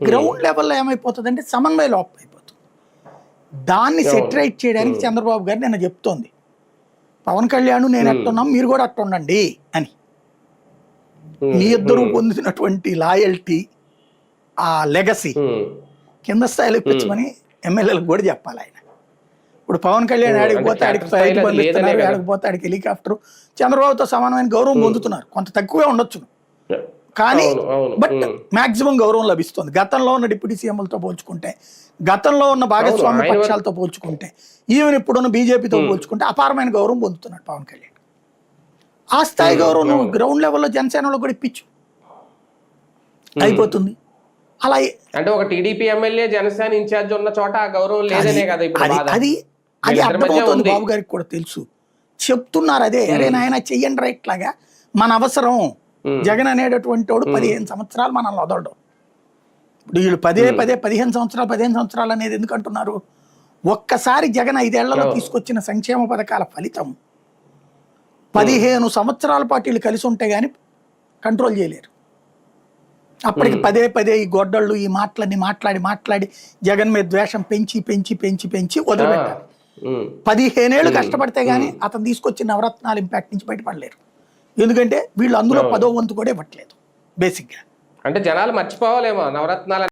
Ground లెవెల్లో ఏమైపోతుందంటే సమన్వయ లోపం అయిపోతుంది. దాన్ని సెటరేట్ చేయడానికి చంద్రబాబు గారు నిన్న చెప్తోంది, పవన్ కళ్యాణ్ నేను ఎట్టున్నాం మీరు కూడా అట్టు ఉండండి అని. మీ ఇద్దరు పొందుతున్నటువంటి లాయల్టీ, ఆ లెగసీ కింద స్థాయిలో ఇప్పించమని ఎమ్మెల్యేలకు కూడా చెప్పాలి ఆయన. ఇప్పుడు పవన్ కళ్యాణ్ ఆడికిపోతే ఆడికి ఫ్లైట్ పంపిస్తున్నారు, ఆడికిపోతే ఆడికి హెలికాప్టర్, చంద్రబాబుతో సమానమైన గౌరవం పొందుతున్నారు. కొంత తక్కువే ఉండొచ్చు కానీ బట్ మాక్సిమం గౌరవం లభిస్తుంది. గతంలో ఉన్న డిప్యూటీ సీఎంలతో పోల్చుకుంటే, గతంలో ఉన్న భాగస్వామ్య పక్షాలతో పోల్చుకుంటే, ఈవెన్ ఇప్పుడున్న బీజేపీతో పోల్చుకుంటే అపారమైన గౌరవం పొందుతున్నాడు పవన్ కళ్యాణ్. ఆ స్థాయి గౌరవం నువ్వు గ్రౌండ్ లెవెల్లో జనసేనలో కూడా ఇప్పించు, అయిపోతుంది. అలా అంటే ఒక టీడీపీ ఎమ్మెల్యే జనసేన ఇన్ఛార్జ్ ఉన్న చోట ఆ గౌరవం లేదనే కదా అది అర్థమవుతుంది. బాబు గారికి కూడా తెలుసు, చెప్తున్నారు అదే, అరే నాయన చెయ్యండి రైట్ లాగా, మన అవసరం. జగన్ అనేటటువంటి వాడు 15 సంవత్సరాలు మనల్ని వదలడం. ఇప్పుడు వీళ్ళు 15 సంవత్సరాలు అనేది ఎందుకు అంటున్నారు? ఒక్కసారి జగన్ 5 ఏళ్లలో తీసుకొచ్చిన సంక్షేమ పథకాల ఫలితం 15 సంవత్సరాల పాటు వీళ్ళు కలిసి ఉంటే గానీ కంట్రోల్ చేయలేరు. అప్పటికి పదే ఈ గొడ్డళ్ళు, ఈ మాటలన్నీ మాట్లాడి జగన్ మీద ద్వేషం పెంచి వదిలిపెట్టాలి. 15 ఏళ్ళు కష్టపడితే గానీ అతను తీసుకొచ్చిన నవరత్నాల ఇంపాక్ట్ నుంచి బయటపడలేరు. ఎందుకంటే వీళ్ళు అందులో 10వ వంతు కూడా ఇవ్వట్లేదు బేసిక్గా. అంటే జనాలు మర్చిపోవాలేమో నవరత్నాలు.